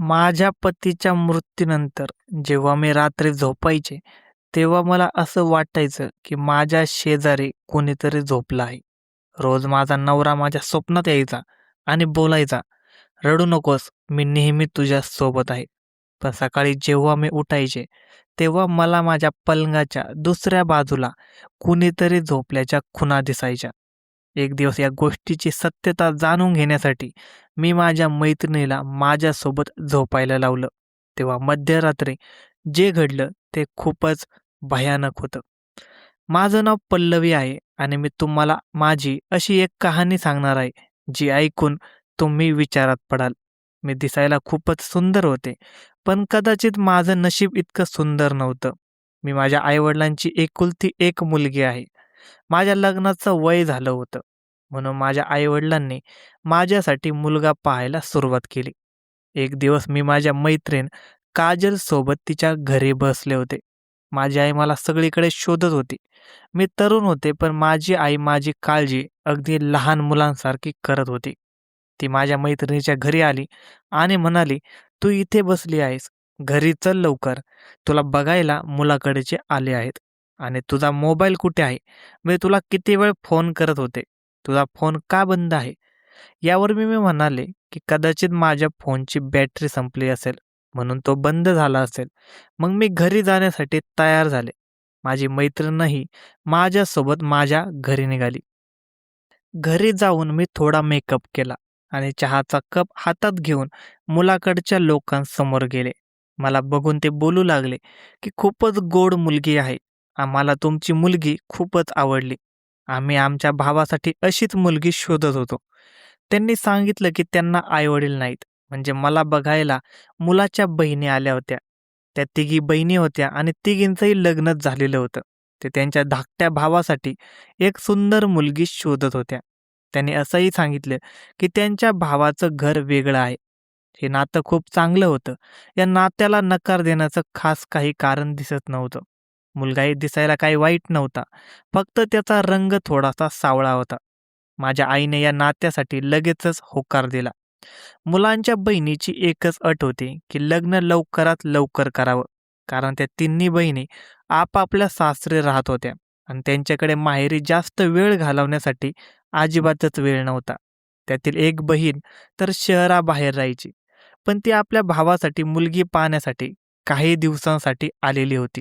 माझ्या पतीच्या मृत्यूनंतर जेव्हा मी रात्री झोपायचे, तेव्हा मला असं वाटायचं, की माझ्या शेजारी कोणीतरी झोपलं आहे. रोज माझा नवरा माझ्या स्वप्नात यायचा आणि बोलायचा, "रडू नकोस, मी नेहमी तुझ्या सोबत आहे." पण सकाळी जेव्हा मी उठायचे, तेव्हा मला माझ्या पलंगाच्या दुसऱ्या बाजूला कुणीतरी झोपल्याच्या खुणा दिसायच्या. एक दिवस या गोष्टीची सत्यता जाणून घेण्यासाठी मी माझ्या मैत्रिणीला माझ्यासोबत झोपायला लावलं. तेव्हा मध्यरात्री जे घडलं ते खूपच भयानक होतं. माझं नाव पल्लवी आहे आणि मी तुम्हाला माझी अशी एक कहाणी सांगणार आहे, जी ऐकून तुम्ही विचारात पडाल. मी दिसायला खूपच सुंदर होते, पण कदाचित माझं नशीब इतकं सुंदर नव्हतं. मी माझ्या आई एकुलती एक मुलगी आहे. माझ्या लग्नाचं वय झालं होतं. म्हणून माझ्या आई-वडिलांनी माझ्यासाठी मुलगा पाहायला सुरुवात केली. एक दिवस मी माझ्या मैत्रीण काजल सोबत तिच्या घरी बसले होते. माझी आई मला सगळीकडे शोधत होती. मी तरुण होते, पण माझी आई माझी काळजी अगदी लहान मुलांसारखी करत होती. ती माझ्या मैत्रिणीच्या घरी आली आणि म्हणाली, "तू इथे बसली आहेस. घरी चल लवकर. तुला बघायला मुलाकडचे आले आहेत. आणि तुझा मोबाईल कुठे आहे? मी तुला किती वेळ फोन करत होते. तुझा फोन का बंद आहे?" यावर मी म्हणाले, की कदाचित माझ्या फोनची बॅटरी संपली असेल, म्हणून तो बंद झाला असेल. मग मी घरी जाण्यासाठी तयार झाले. माझी मैत्रीणही माझ्यासोबत माझ्या घरी निघाली. घरी जाऊन मी थोडा मेकअप केला आणि चहाचा कप हातात घेऊन मुलाकडच्या लोकांसमोर गेले. मला बघून ते बोलू लागले, की "खूपच गोड मुलगी आहे. आम्हाला तुमची मुलगी खूपच आवडली. आम्ही आमच्या भावासाठी अशीच मुलगी शोधत होतो." त्यांनी सांगितलं, की त्यांना आई-वडील नाहीत. म्हणजे मला बघायला मुलाच्या बहिणी आल्या होत्या. त्या तिघी बहिणी होत्या आणि तिघींचंही लग्नच झालेलं होतं. ते त्यांच्या धाकट्या भावासाठी एक सुंदर मुलगी शोधत होत्या. त्यांनी असंही सांगितलं, की त्यांच्या भावाचं घर वेगळं आहे. हे नातं खूप चांगलं होतं. या नात्याला नकार देण्याचं खास काही कारण दिसत नव्हतं. मुलगाही दिसायला काही वाईट नव्हता. फक्त त्याचा रंग थोडासा सावळा होता. माझ्या आईने या नात्यासाठी लगेचच होकार दिला. मुलांच्या बहिणीची एकच अट होती, की लग्न लवकरात लवकर करावं. कारण त्या तिन्ही बहिणी आपापल्या सासरी राहत होत्या आणि त्यांच्याकडे माहेरी जास्त वेळ घालवण्यासाठी अजिबातच वेळ नव्हता. त्यातील एक बहीण तर शहराबाहेर राहायची, पण ती आपल्या भावासाठी मुलगी पाहण्यासाठी काही दिवसांसाठी आलेली होती.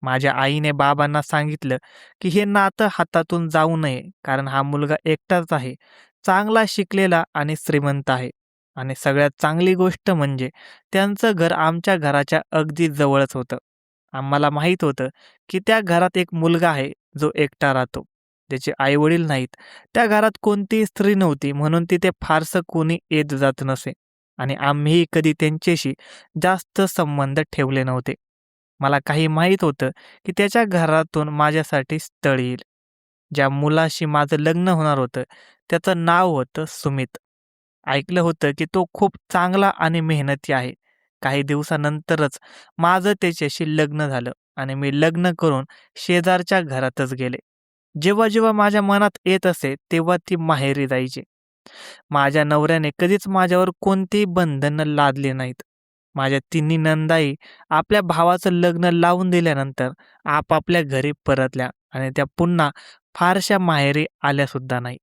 माझ्या आईने बाबांना सांगितलं, की हे नातं हातातून जाऊ नये, कारण हा मुलगा एकटाच आहे, चांगला शिकलेला आणि श्रीमंत आहे. आणि सगळ्यात चांगली गोष्ट म्हणजे त्यांचं घर आमच्या घराच्या अगदी जवळच होतं. आम्हाला माहीत होतं, की त्या घरात एक मुलगा आहे, जो एकटा राहतो. त्याचे आई-वडील नाहीत. त्या घरात कोणतीही स्त्री नव्हती, म्हणून तिथे फारसं कोणी येत जात नसे आणि आम्हीही कधी त्यांच्याशी जास्त संबंध ठेवले नव्हते. मला काही माहीत होतं, की त्याच्या घरातून माझ्यासाठी स्थळ येईल. ज्या मुलाशी माझं लग्न होणार होतं, त्याचं नाव होतं सुमित. ऐकलं होतं, की तो खूप चांगला आणि मेहनती आहे. काही दिवसानंतरच माझं त्याच्याशी लग्न झालं आणि मी लग्न करून शेजारच्या घरातच गेले. जेव्हा माझ्या मनात येत असे, तेव्हा ती माहेरी जायची. माझ्या नवऱ्याने कधीच माझ्यावर कोणतीही बंधनं लादली नाहीत. माझ्या तिन्ही नंदाही आपल्या भावाचं लग्न लावून दिल्यानंतर आपापल्या घरी परतल्या आणि त्या पुन्हा फारशा माहेरी आल्यासुद्धा नाही.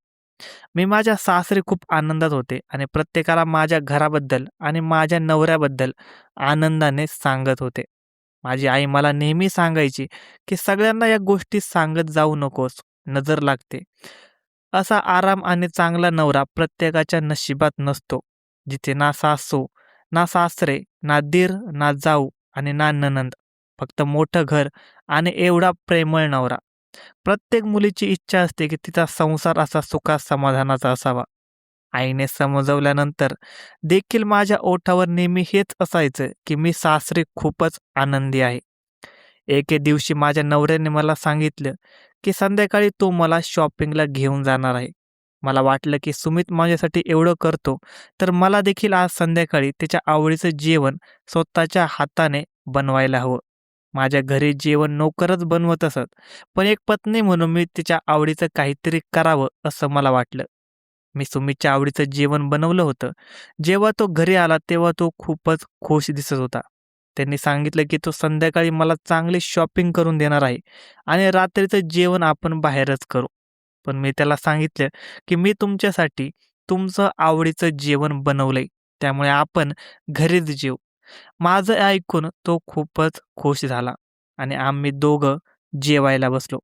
मी माझ्या सासरी खूप आनंदात होते आणि प्रत्येकाला माझ्या घराबद्दल आणि माझ्या नवऱ्याबद्दल आनंदाने सांगत होते. माझी आई मला नेहमी सांगायची, की "सगळ्यांना या गोष्टी सांगत जाऊ नकोस, नजर लागते." असा आराम आणि चांगला नवरा प्रत्येकाच्या नशिबात नसतो. जिथे ना सासू, ना सासरे, ना दीर, ना जाऊ आणि ना नणंद. फक्त मोठं घर आणि एवढा प्रेमळ नवरा. प्रत्येक मुलीची इच्छा असते, की तिचा संसार असा सुखात समाधानाचा असावा. आईने समजवल्यानंतर देखील माझ्या ओठावर नेहमी हेच असायचं, की मी सासरी खूपच आनंदी आहे. एके दिवशी माझ्या नवऱ्याने मला सांगितलं, की संध्याकाळी तो मला शॉपिंगला घेऊन जाणार आहे. मला वाटलं, की सुमित माझ्यासाठी एवढं करतो, तर मला देखील आज संध्याकाळी त्याच्या आवडीचं जेवण स्वतःच्या हाताने बनवायला हवं. माझ्या घरी जेवण नोकरच बनवत असत, पण एक पत्नी म्हणून मी तिच्या आवडीचं काहीतरी करावं असं मला वाटलं. मी सुमितच्या आवडीचं जेवण बनवलं होतं. जेव्हा तो घरी आला तेव्हा तो खूपच खुश दिसत होता. त्यांनी सांगितलं, की तो संध्याकाळी मला चांगली शॉपिंग करून देणार आहे आणि रात्रीचं जेवण आपण बाहेरच करू. पण मी त्याला सांगितलं, की मी तुमच्यासाठी तुमचं आवडीचं जेवण बनवलंय, त्यामुळे आपण घरीच जेवू. माझं ऐकून तो खूपच खुश झाला आणि आम्ही दोघं जेवायला बसलो.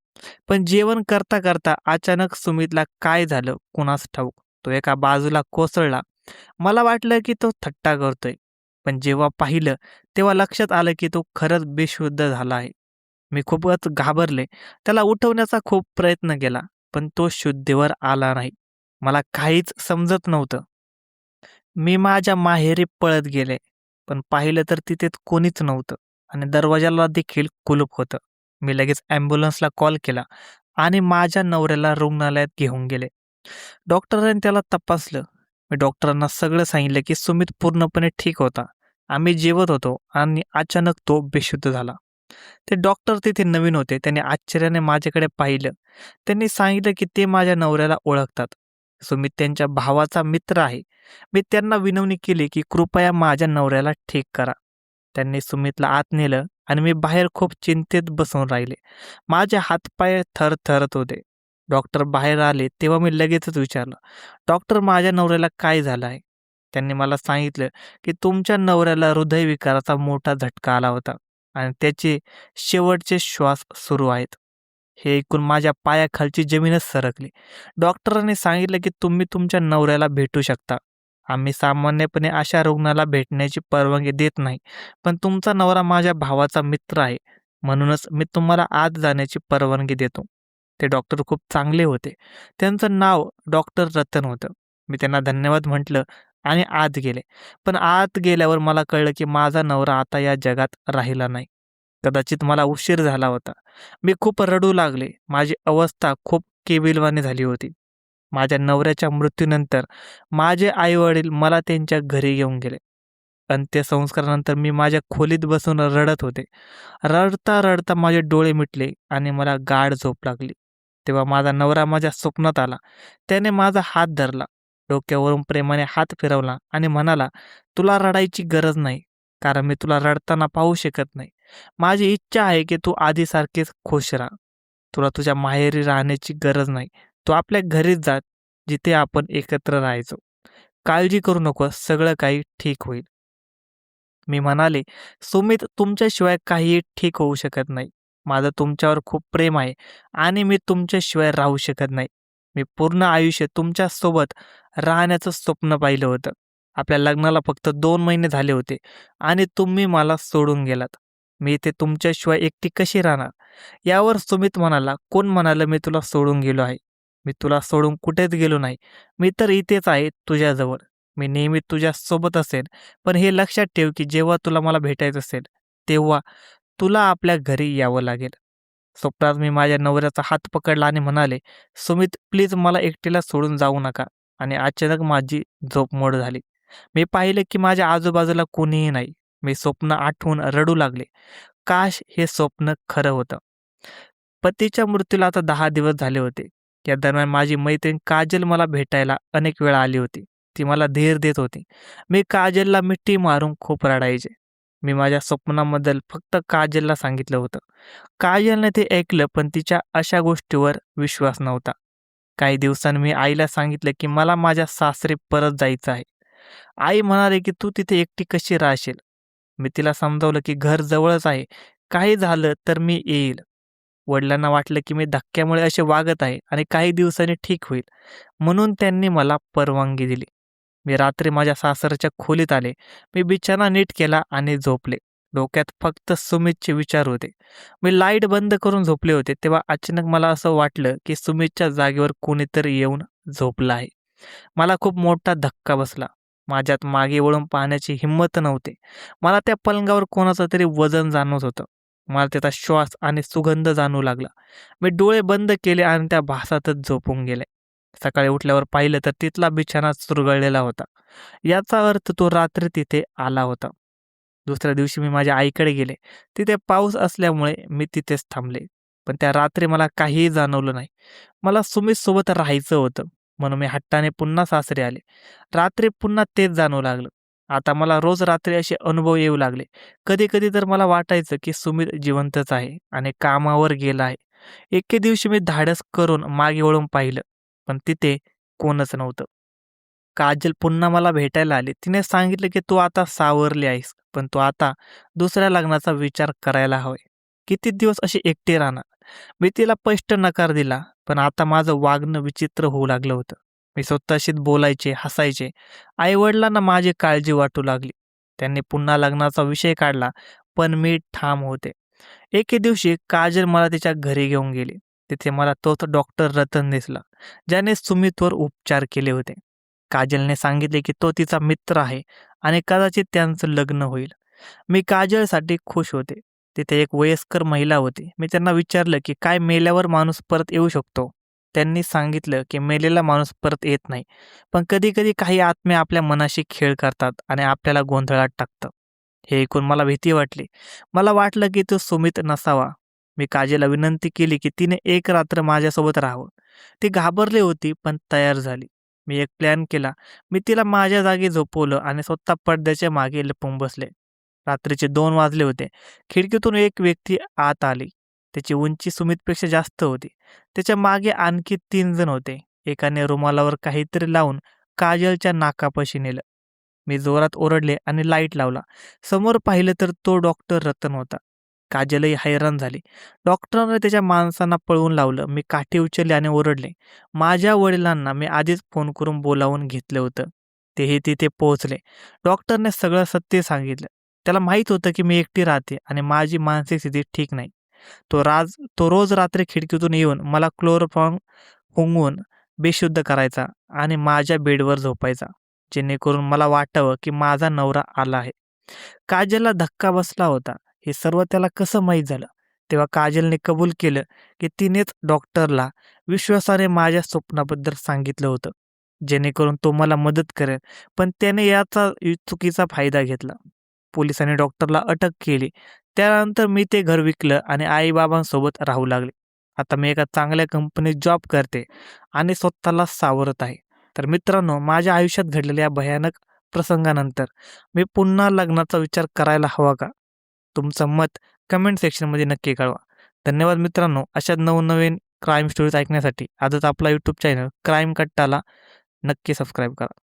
पण जेवण करता करता अचानक सुमितला काय झालं कुणास ठाऊक. तो एका बाजूला कोसळला. मला वाटलं की तो थट्टा करतोय. पण जेव्हा पाहिलं तेव्हा लक्षात आलं की तो खरंच बेशुद्ध झाला आहे. मी खूपच घाबरले. त्याला उठवण्याचा खूप प्रयत्न केला, पण तो शुद्धीवर आला नाही. मला काहीच समजत नव्हतं. मी माझ्या माहेरी पळत गेले, पण पाहिलं तर तिथे कोणीच नव्हतं आणि दरवाजाला देखील कुलूप होतं. मी लगेच ॲम्ब्युलन्सला कॉल केला आणि माझ्या नवऱ्याला रुग्णालयात घेऊन गेले. डॉक्टरांनी त्याला तपासलं. मी डॉक्टरांना सगळं सांगितलं, की सुमित पूर्णपणे ठीक होता. आम्ही जेवत होतो आणि अचानक तो बेशुद्ध झाला. ते डॉक्टर तिथे नवीन होते. त्यांनी आश्चर्याने माझ्याकडे पाहिलं. त्यांनी सांगितलं, की ते माझ्या नवऱ्याला ओळखतात. सुमित त्यांच्या भावाचा मित्र आहे. मी त्यांना विनवणी केली, की कृपया माझ्या नवऱ्याला ठीक करा. त्यांनी सुमितला आत नेलं आणि मी बाहेर खूप चिंतेत बसून राहिले. माझे हातपाय थरथरत होते. डॉक्टर बाहेर आले तेव्हा मी लगेचच विचारलं, "डॉक्टर, माझ्या नवऱ्याला काय झालं आहे?" त्यांनी मला सांगितलं, की "तुमच्या नवऱ्याला हृदयविकाराचा मोठा झटका आला होता आणि त्याचे शेवटचे श्वास सुरू आहेत." हे ऐकून माझ्या पायाखालची जमीनच सरकली. डॉक्टरांनी सांगितलं, की "तुम्ही तुमच्या नवऱ्याला भेटू शकता. आम्ही सामान्यपणे अशा रुग्णाला भेटण्याची परवानगी देत नाही. पण तुमचा नवरा माझ्या भावाचा मित्र आहे, म्हणूनच मी तुम्हाला आत जाण्याची परवानगी देतो." ते डॉक्टर खूप चांगले होते. त्यांचं नाव डॉक्टर रतन होतं. मी त्यांना धन्यवाद म्हटलं आणि आत गेले. पण आत गेल्यावर मला कळलं, की माझा नवरा आता या जगात राहिला नाही. कदाचित मला उशीर झाला होता. मी खूप रडू लागले. माझी अवस्था खूप केविलवाणी झाली होती. माझ्या नवऱ्याच्या मृत्यूनंतर माझे आई-वडील मला त्यांच्या घरी घेऊन गेले. अंत्यसंस्कारानंतर मी माझ्या खोलीत बसून रडत होते. रडता-रडता माझे डोळे मिटले आणि मला गाढ झोप लागली. तेव्हा माझा नवरा माझ्या स्वप्नात आला. त्याने माझा हात धरला, डोक्यावरून प्रेमाने हात फिरवला आणि म्हणाला, "तुला रडायची गरज नाही, कारण मी तुला रडताना पाहू शकत नाही. माझी इच्छा आहे की तू आधीसारखीच खुश राहा. तुला तुझ्या माहेरी राहण्याची गरज नाही. तू आपल्या घरीच जा, जिथे आपण एकत्र राहायचो. काळजी करू नकोस, सगळं काही ठीक होईल." मी म्हणाले, "सुमित, तुमच्याशिवाय काहीही ठीक होऊ शकत नाही. माझं तुमच्यावर खूप प्रेम आहे आणि मी तुमच्याशिवाय राहू शकत नाही. मी पूर्ण आयुष्य तुमच्यासोबत राहण्याचं स्वप्न पाहिलं होतं. आपल्या लग्नाला फक्त 2 महिने झाले होते आणि तुम्ही मला सोडून गेलात. मी इथे तुमच्याशिवाय एकटी कशी राहणार?" यावर सुमित म्हणाला, "कोण म्हणालं मी तुला सोडून गेलो आहे? मी तुला सोडून कुठेच गेलो नाही. मी तर इथेच आहे तुझ्याजवळ. मी नेहमी तुझ्यासोबत असेन. पण हे लक्षात ठेव, की जेव्हा तुला मला भेटायचं असेल, तेव्हा तुला आपल्या घरी यावं लागेल." स्वप्नात मी माझ्या नवऱ्याचा हात पकडला आणि म्हणाले, "सुमित, प्लीज मला एकटीला सोडून जाऊ नका." आणि अचानक माझी झोप मोड झाली. मी पाहिले, की माझ्या आजूबाजूला कोणीही नाही. मी स्वप्न आठवून रडू लागले. काश हे स्वप्न खरं होतं. पतीच्या मृत्यूला आता 10 दिवस झाले होते. या दरम्यान माझी मैत्रीण काजल मला भेटायला अनेक वेळा आली होती. ती मला धीर देत होती. मी काजलला मिठी मारून खूप रडायचे. मी माझ्या स्वप्नाबद्दल फक्त काजलला सांगितलं होतं. काजलने ते ऐकलं, पण तिच्या अशा गोष्टीवर विश्वास नव्हता. काही दिवसांनी मी आईला सांगितलं, की मला माझ्या सासरी परत जायचं आहे. आई म्हणाली, की "तू तिथे एकटी कशी राहशील?" मी तिला समजावलं, की घर जवळच आहे. काही झालं तर मी येईल. वडिलांना वाटलं, की मी धक्क्यामुळे असे वागत आहे आणि काही दिवसांनी ठीक होईल. म्हणून त्यांनी मला परवानगी दिली. मी रात्री माझ्या सासरच्या खोलीत आले. मी बिछाना नीट केला आणि झोपले. डोक्यात फक्त सुमितचे विचार होते. मी लाईट बंद करून झोपले होते, तेव्हा अचानक मला असं वाटलं, की सुमितच्या जागेवर कोणीतरी येऊन झोपलं आहे. मला खूप मोठा धक्का बसला. माझ्यात मागे वळून पाहण्याची हिंमत नव्हती. मला त्या पलंगावर कोणाचं तरी वजन जाणवत होतं. मला त्याचा श्वास आणि सुगंध जाणवू लागला. मी डोळे बंद केले आणि त्या भासातच झोपून गेले. सकाळी उठल्यावर पाहिलं तर तिथला बिछाना चुरगळलेला होता. याचा अर्थ तो रात्री तिथे आला होता. दुसऱ्या दिवशी मी माझ्या आईकडे गेले. तिथे पाऊस असल्यामुळे मी तिथेच थांबले. पण त्या रात्री मला काहीही जाणवलं नाही. मला सुमितसोबत राहायचं होतं. म्हणून मी हट्टाने पुन्हा सासरी आले. रात्री पुन्हा तेच जाणवू लागलं. आता मला रोज रात्री असे अनुभव येऊ लागले. कधी-कधी तर मला वाटायचं की सुमित जिवंतच आहे आणि कामावर गेला आहे. एके दिवशी मी धाडस करून मागे वळून पाहिलं, पण तिथे कोणच नव्हतं. काजल पुन्हा मला भेटायला आली. तिने सांगितलं की "तू आता सावरली आहेस, पण तू आता दुसऱ्या लग्नाचा विचार करायला हवाय. किती दिवस अशी एकटी राहणार?" मी तिला स्पष्ट नकार दिला, पण आता माझं वागणं विचित्र होऊ लागलं होतं. मी स्वतःशीच बोलायचे, हसायचे. आई-वडिलांना माझी काळजी वाटू लागली. त्यांनी पुन्हा लग्नाचा विषय काढला, पण मी ठाम होते. एके दिवशी काजल मला तिच्या घरी घेऊन गेली. तिथे मला तोच डॉक्टर रतन दिसला, ज्याने सुमितवर उपचार केले होते. काजलने सांगितले की तो तिचा मित्र आहे आणि कदाचित त्यांचं लग्न होईल. मी काजलसाठी खुश होते. तिथे एक वयस्कर महिला होती. मी त्यांना विचारलं की काय मेल्यावर माणूस परत येऊ शकतो? त्यांनी सांगितलं की मेलेला माणूस परत येत नाही. पण कधी-कधी काही आत्मे आपल्या मनाशी खेळ करतात आणि आपल्याला गोंधळात टाकतात. हे ऐकून मला भीती वाटली. मला वाटलं की तो सुमित नसावा. मी काजलला विनंती केली की तिने एक रात्र माझ्यासोबत राहावं. ती घाबरली होती पण तयार झाली. मी एक प्लॅन केला. मी तिला माझ्या जागी झोपवलं आणि स्वतः पडद्याच्या मागे लपून बसले. रात्रीचे 2 वाजले होते. खिडकीतून एक व्यक्ती आत आली. त्याची उंची सुमितपेक्षा जास्त होती. त्याच्या मागे आणखी 3 जण होते. एकाने रुमालावर काहीतरी लावून काजलच्या नाकापाशी नेलं. मी जोरात ओरडले आणि लाईट लावला. समोर पाहिलं तर तो डॉक्टर रतन होता. काजलही हैराण झाली. डॉक्टरांनी त्याच्या माणसांना पळवून लावलं. मी काठी उचलली आणि ओरडले. माझ्या वडिलांना मी आधीच फोन करून बोलावून घेतलं होतं. तेही तिथे पोहोचले. डॉक्टरने सगळं सत्य सांगितलं. त्याला माहीत होतं की मी एकटी राहते आणि माझी मानसिक स्थिती ठीक नाही. तो रोज रात्री खिडकीतून येऊन मला क्लोरोफॉर्म फुंकून बेशुद्ध करायचा आणि माझ्या बेडवर झोपायचा, जेणेकरून मला वाटावं की माझा नवरा आला आहे. काजलला धक्का बसला होता. हे सर्व त्याला कसं माहीत झालं? तेव्हा काजलने कबूल केलं की तिनेच डॉक्टरला विश्वासाने माझ्या स्वप्नाबद्दल सांगितलं होतं, जेणेकरून तो मला मदत करेल. पण त्याने याचा चुकीचा फायदा घेतला. पोलिसांनी डॉक्टरला अटक केली. त्यानंतर मी ते घर विकलं आणि आई-बाबांसोबत राहू लागले. आता मी एका चांगल्या कंपनीत जॉब करते आणि स्वतःला सावरत आहे. तर मित्रांनो, माझ्या आयुष्यात घडलेल्या या भयानक प्रसंगानंतर मी पुन्हा लग्नाचा विचार करायला हवा का? तुमचं मत कमेंट सेक्शनमध्ये नक्की कळवा. धन्यवाद मित्रांनो. अशाच नवनवीन क्राईम स्टोरीज ऐकण्यासाठी आजच आपला यूट्यूब चॅनल क्राईम कट्टाला नक्की सबस्क्राईब करा.